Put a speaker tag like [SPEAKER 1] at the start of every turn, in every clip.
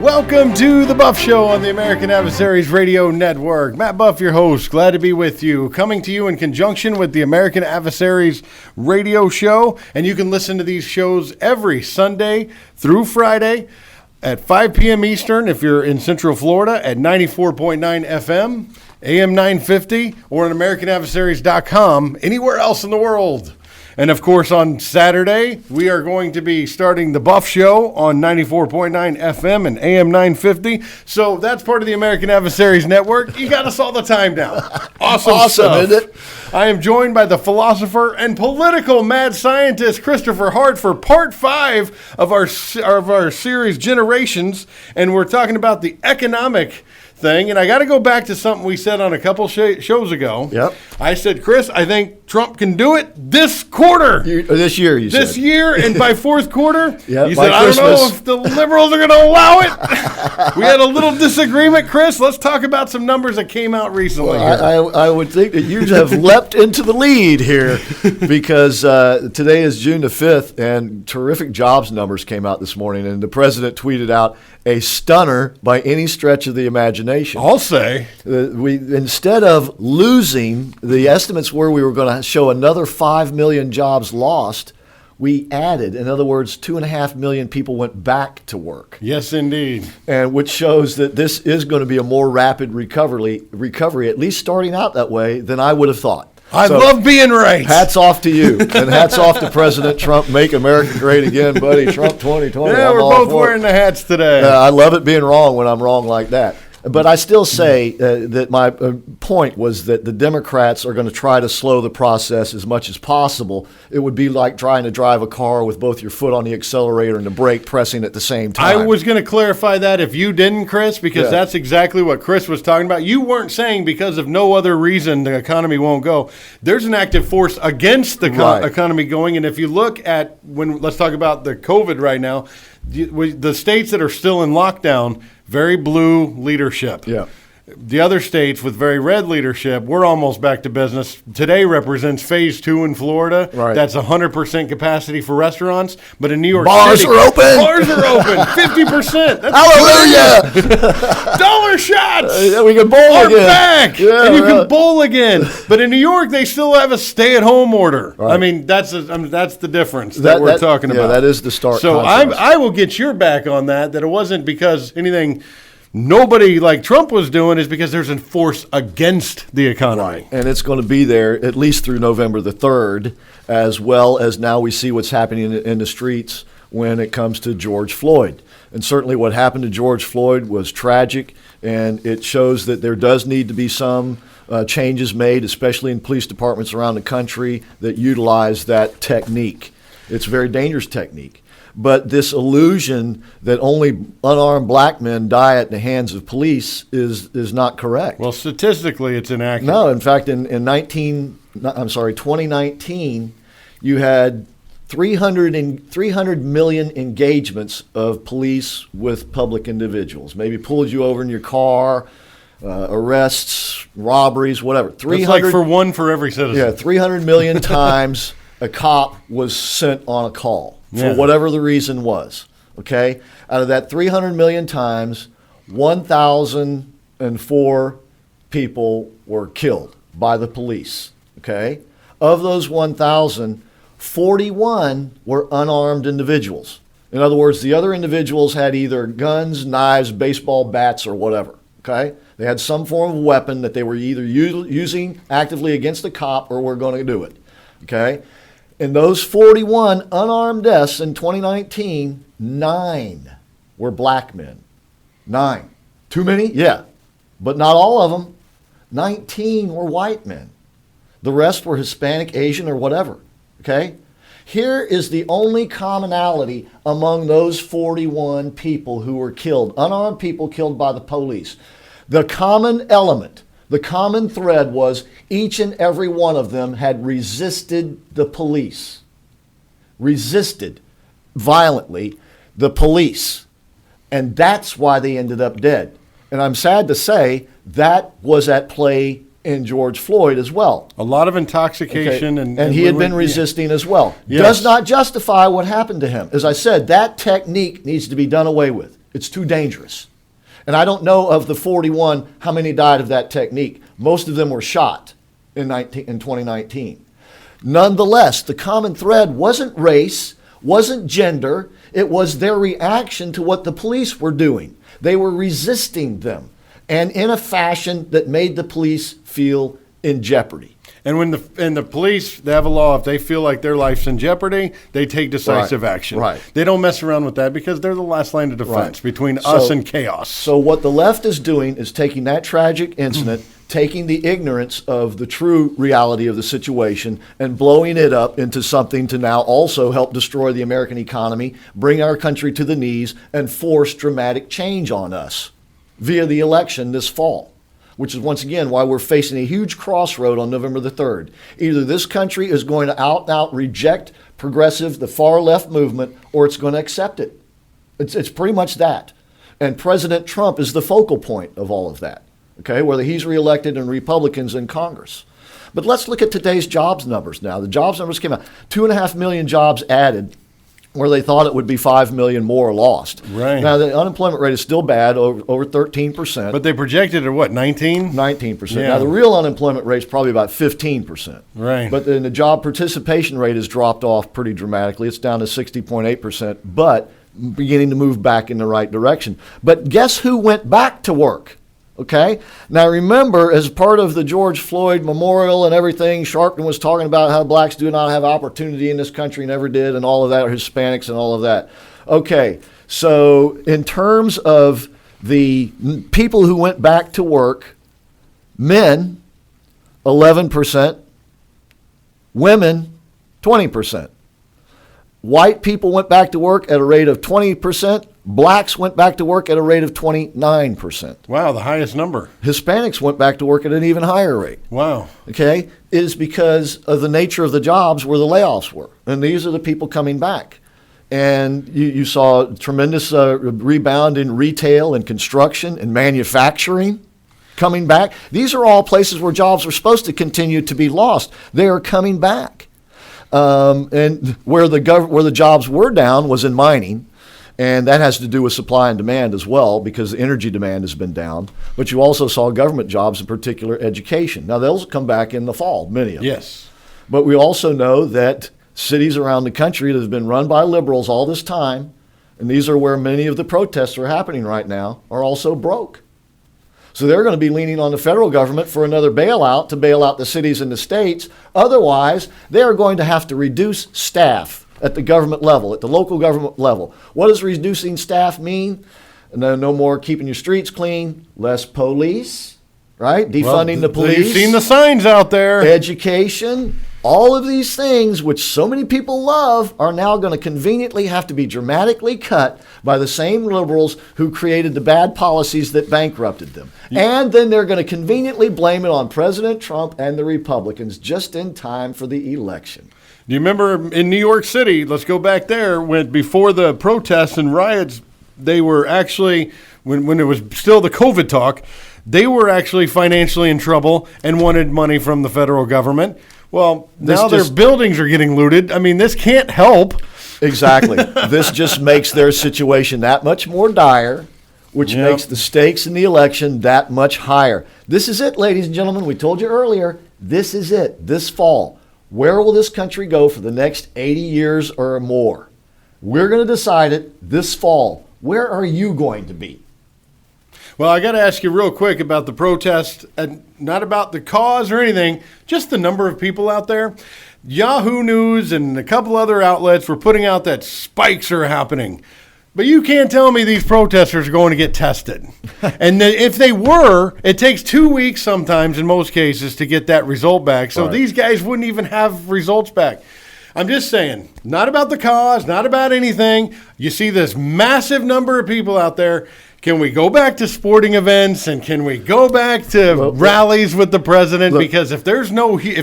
[SPEAKER 1] Welcome to The Buff Show on the American Adversaries Radio Network. Matt Buff, your host. Glad to be with you. Coming to you in conjunction with the American Adversaries Radio Show. And you can listen to these shows every Sunday through Friday at 5 p.m. Eastern if you're in Central Florida at 94.9 FM, AM 950, or on AmericanAdversaries.com, anywhere else in the world. And, of course, on Saturday, we are going to be starting the Buff Show on 94.9 FM and AM 950. So that's part of the American Adversaries Network. You got us all the time now. Awesome stuff.
[SPEAKER 2] Isn't it?
[SPEAKER 1] I am joined by the philosopher and political mad scientist, Christopher Hart, for part 5 of our series, Generations. And we're talking about the economic thing, and I got to go back to something we said on a couple shows ago.
[SPEAKER 2] Yep.
[SPEAKER 1] I said, Chris, I think Trump can do it this quarter.
[SPEAKER 2] This year, you said.
[SPEAKER 1] This year, and by fourth quarter,
[SPEAKER 2] yep,
[SPEAKER 1] you said, I don't know if the liberals are going to allow it. We had a little disagreement, Chris. Let's talk about some numbers that came out recently.
[SPEAKER 2] Well, I would think that you have leapt into the lead here because today is June the 5th, and terrific jobs numbers came out this morning, and the president tweeted out a stunner by any stretch of the imagination.
[SPEAKER 1] I'll say.
[SPEAKER 2] We instead of losing, the estimates were we were going to show another 5 million jobs lost. We added, in other words, 2.5 million people went back to work.
[SPEAKER 1] Yes, indeed.
[SPEAKER 2] And which shows that this is going to be a more rapid recovery, at least starting out that way, than I would have thought.
[SPEAKER 1] I love being right.
[SPEAKER 2] Hats off to you, and hats off to President Trump. Make America great again, buddy. Trump 2020.
[SPEAKER 1] Yeah, we're both wearing the hats today.
[SPEAKER 2] I love it being wrong when I'm wrong like that. But I still say that my point was that the Democrats are going to try to slow the process as much as possible. It would be like trying to drive a car with both your foot on the accelerator and the brake pressing at the same time.
[SPEAKER 1] I was going to clarify that if you didn't, Chris, because that's exactly what Chris was talking about. You weren't saying because of no other reason the economy won't go. There's an active force against the economy going. And if you look at let's talk about the COVID right now, the states that are still in lockdown, very blue leadership.
[SPEAKER 2] Yeah.
[SPEAKER 1] The other states with very red leadership, we're almost back to business. Today represents phase 2 in Florida.
[SPEAKER 2] Right.
[SPEAKER 1] That's 100% capacity for restaurants. But in New York
[SPEAKER 2] Bars
[SPEAKER 1] City,
[SPEAKER 2] are open.
[SPEAKER 1] Bars are open. 50%. That's
[SPEAKER 2] Hallelujah.
[SPEAKER 1] Dollar shots.
[SPEAKER 2] We can bowl
[SPEAKER 1] are
[SPEAKER 2] again.
[SPEAKER 1] Back.
[SPEAKER 2] Yeah,
[SPEAKER 1] and you can bowl again. But in New York, they still have a stay-at-home order.
[SPEAKER 2] Right.
[SPEAKER 1] I mean, that's the difference that we're talking about.
[SPEAKER 2] Yeah, that is the stark
[SPEAKER 1] So
[SPEAKER 2] contrast.
[SPEAKER 1] I will get your back on that it wasn't because anything nobody like Trump was doing, is because there's a force against the economy.
[SPEAKER 2] Right. And it's going to be there at least through November the 3rd, as well as now we see what's happening in the streets when it comes to George Floyd. And certainly what happened to George Floyd was tragic, and it shows that there does need to be some changes made, especially in police departments around the country that utilize that technique. It's a very dangerous technique. But this illusion that only unarmed black men die at the hands of police is not correct.
[SPEAKER 1] Well, statistically, it's inaccurate.
[SPEAKER 2] No, in fact, in 2019, you had 300 million engagements of police with public individuals. Maybe pulled you over in your car, arrests, robberies, whatever.
[SPEAKER 1] That's like one for every citizen.
[SPEAKER 2] Yeah, 300 million times a cop was sent on a call. For whatever the reason was, okay? Out of that 300 million times, 1,004 people were killed by the police, okay? Of those 1,000, 41 were unarmed individuals. In other words, the other individuals had either guns, knives, baseball bats, or whatever, okay? They had some form of weapon that they were either using actively against the cop or were going to do it, okay? In those 41 unarmed deaths in 2019, 9 were black men. 9. Too many? Yeah. But not all of them. 19 were white men. The rest were Hispanic, Asian, or whatever. Okay? Here is the only commonality among those 41 people who were killed, unarmed people killed by the police. The common element, the common thread was each and every one of them had resisted the police, resisted violently the police. And that's why they ended up dead. And I'm sad to say that was at play in George Floyd as well.
[SPEAKER 1] A lot of intoxication.
[SPEAKER 2] Okay. And he had been resisting as well. Yes. Does not justify what happened to him. As I said, that technique needs to be done away with. It's too dangerous. And I don't know of the 41 how many died of that technique. Most of them were shot in 2019. Nonetheless, the common thread wasn't race, wasn't gender. It was their reaction to what the police were doing. They were resisting them, and in a fashion that made the police feel in jeopardy.
[SPEAKER 1] And when the police, they have a law, if they feel like their life's in jeopardy, they take decisive action.
[SPEAKER 2] Right.
[SPEAKER 1] They don't mess around with that because they're the last line of defense between us and chaos.
[SPEAKER 2] So what the left is doing is taking that tragic incident, taking the ignorance of the true reality of the situation and blowing it up into something to now also help destroy the American economy, bring our country to the knees, and force dramatic change on us via the election this fall, which is once again why we're facing a huge crossroad on November the 3rd. Either this country is going to out and out reject progressive, the far left movement, or it's going to accept it. It's pretty much that. And President Trump is the focal point of all of that, okay, whether he's reelected and Republicans in Congress. But let's look at today's jobs numbers now. The jobs numbers came out. 2.5 million jobs added where they thought it would be 5 million more lost.
[SPEAKER 1] Right.
[SPEAKER 2] Now, the unemployment rate is still bad, over 13%.
[SPEAKER 1] But they projected it, what, 19?
[SPEAKER 2] 19%.
[SPEAKER 1] Yeah.
[SPEAKER 2] Now, the real unemployment rate is probably about 15%.
[SPEAKER 1] Right.
[SPEAKER 2] But then the job participation rate has dropped off pretty dramatically. It's down to 60.8%, but beginning to move back in the right direction. But guess who went back to work? Okay? Now, remember, as part of the George Floyd memorial and everything, Sharpton was talking about how blacks do not have opportunity in this country, never did, and all of that, or Hispanics and all of that. Okay, so in terms of the people who went back to work, men, 11%, women, 20%. White people went back to work at a rate of 20%. Blacks went back to work at a rate of 29%.
[SPEAKER 1] Wow, the highest number.
[SPEAKER 2] Hispanics went back to work at an even higher rate.
[SPEAKER 1] Wow.
[SPEAKER 2] Okay? It is because of the nature of the jobs where the layoffs were. And these are the people coming back. And you saw a tremendous rebound in retail and construction and manufacturing coming back. These are all places where jobs were supposed to continue to be lost. They are coming back. And where the jobs were down was in mining, and that has to do with supply and demand as well, because the energy demand has been down. But you also saw government jobs, in particular education. Now, those will come back in the fall, many of them.
[SPEAKER 1] Yes.
[SPEAKER 2] But we also know that cities around the country that have been run by liberals all this time, and these are where many of the protests are happening right now, are also broke. So they're going to be leaning on the federal government for another bailout to bail out the cities and the states. Otherwise, they are going to have to reduce staff at the government level, at the local government level. What does reducing staff mean? No more keeping your streets clean, less police, right? Defunding the police.
[SPEAKER 1] You've seen the signs out there.
[SPEAKER 2] Education. All of these things, which so many people love, are now going to conveniently have to be dramatically cut by the same liberals who created the bad policies that bankrupted them. And then they're going to conveniently blame it on President Trump and the Republicans just in time for the election.
[SPEAKER 1] Do you remember in New York City, let's go back there, when before the protests and riots, they were actually, when it was still the COVID talk, they were actually financially in trouble and wanted money from the federal government. Well, now their buildings are getting looted. I mean, this can't help.
[SPEAKER 2] Exactly. This just makes their situation that much more dire, which makes the stakes in the election that much higher. This is it, ladies and gentlemen. We told you earlier, this is it, this fall. Where will this country go for the next 80 years or more? We're going to decide it this fall. Where are you going to be?
[SPEAKER 1] Well, I got to ask you real quick about the protest, and not about the cause or anything, just the number of people out there. Yahoo News and a couple other outlets were putting out that spikes are happening. But you can't tell me these protesters are going to get tested. And if they were, it takes 2 weeks sometimes in most cases to get that result back. So these guys wouldn't even have results back. I'm just saying, not about the cause, not about anything. You see this massive number of people out there. Can we go back to sporting events, and can we go back to rallies with the president? Because if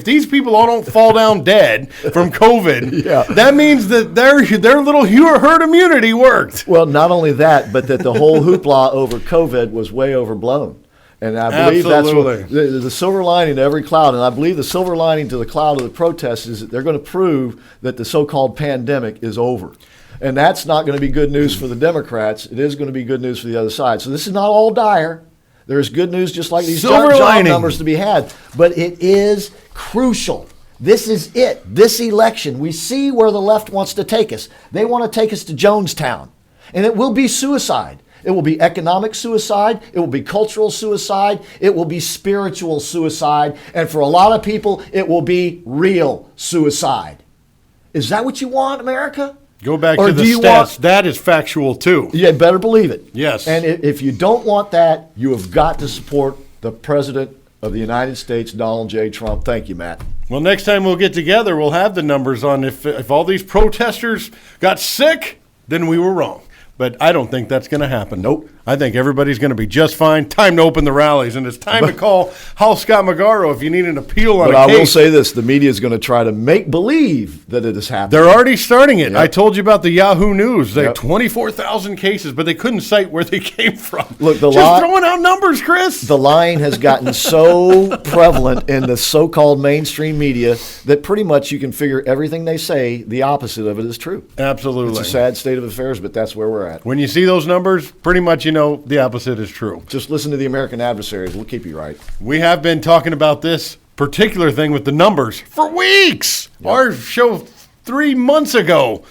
[SPEAKER 1] these people all don't fall down dead from COVID, that means that their little herd immunity worked.
[SPEAKER 2] Well, not only that, but that the whole hoopla over COVID was way overblown. And I believe that's what the silver lining to every cloud. And I believe the silver lining to the cloud of the protests is that they're going to prove that the so-called pandemic is over. And that's not going to be good news for the Democrats. It is going to be good news for the other side. So this is not all dire. There's good news just like these job numbers to be had. But it is crucial. This is it. This election, we see where the left wants to take us. They want to take us to Jonestown. And it will be suicide. It will be economic suicide. It will be cultural suicide. It will be spiritual suicide. And for a lot of people, it will be real suicide. Is that what you want, America?
[SPEAKER 1] Go back to the stats. That is factual, too.
[SPEAKER 2] You better believe it.
[SPEAKER 1] Yes.
[SPEAKER 2] And if you don't want that, you have got to support the President of the United States, Donald J. Trump. Thank you, Matt.
[SPEAKER 1] Well, next time we'll get together, we'll have the numbers on if all these protesters got sick, then we were wrong. But I don't think that's going to happen.
[SPEAKER 2] Nope.
[SPEAKER 1] I think everybody's going to be just fine. Time to open the rallies, and it's time to call Hal Scott Magaro if you need an appeal on a case.
[SPEAKER 2] But I will say this, the media is going to try to make believe that it is happening.
[SPEAKER 1] They're already starting it.
[SPEAKER 2] Yep.
[SPEAKER 1] I told you about the Yahoo News. They had 24,000 cases, but they couldn't cite where they came from.
[SPEAKER 2] Look,
[SPEAKER 1] just throwing out numbers, Chris.
[SPEAKER 2] The lying has gotten so prevalent in the so-called mainstream media that pretty much you can figure everything they say, the opposite of it is true.
[SPEAKER 1] Absolutely.
[SPEAKER 2] It's a sad state of affairs, but that's where we're at.
[SPEAKER 1] When you see those numbers, pretty much you know the opposite is true.
[SPEAKER 2] Just listen to the American adversaries. We'll keep you right.
[SPEAKER 1] We have been talking about this particular thing with the numbers for weeks. Yep. Our show 3 months ago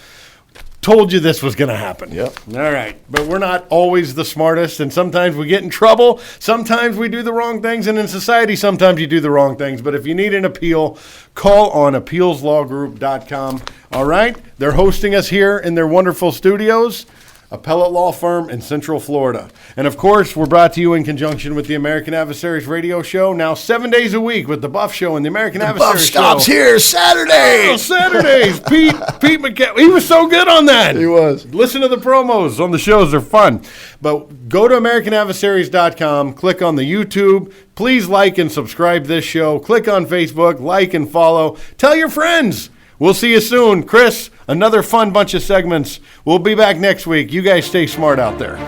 [SPEAKER 1] told you this was going to happen.
[SPEAKER 2] Yep.
[SPEAKER 1] All right. But we're not always the smartest, and sometimes we get in trouble. Sometimes we do the wrong things, and in society, sometimes you do the wrong things. But if you need an appeal, call on appealslawgroup.com. All right? They're hosting us here in their wonderful studios. Appellate law firm in Central Florida. And of course, we're brought to you in conjunction with the American Adversaries radio show, now 7 days a week with the Buff Show and the American Adversaries show.
[SPEAKER 2] Buff stops here Saturdays.
[SPEAKER 1] Oh, Saturdays. Pete McCall, he was so good on that.
[SPEAKER 2] He was.
[SPEAKER 1] Listen to the promos on the shows. They're fun. But go to AmericanAdversaries.com, click on the YouTube. Please like and subscribe this show. Click on Facebook, like and follow. Tell your friends. We'll see you soon. Chris, another fun bunch of segments. We'll be back next week. You guys stay smart out there.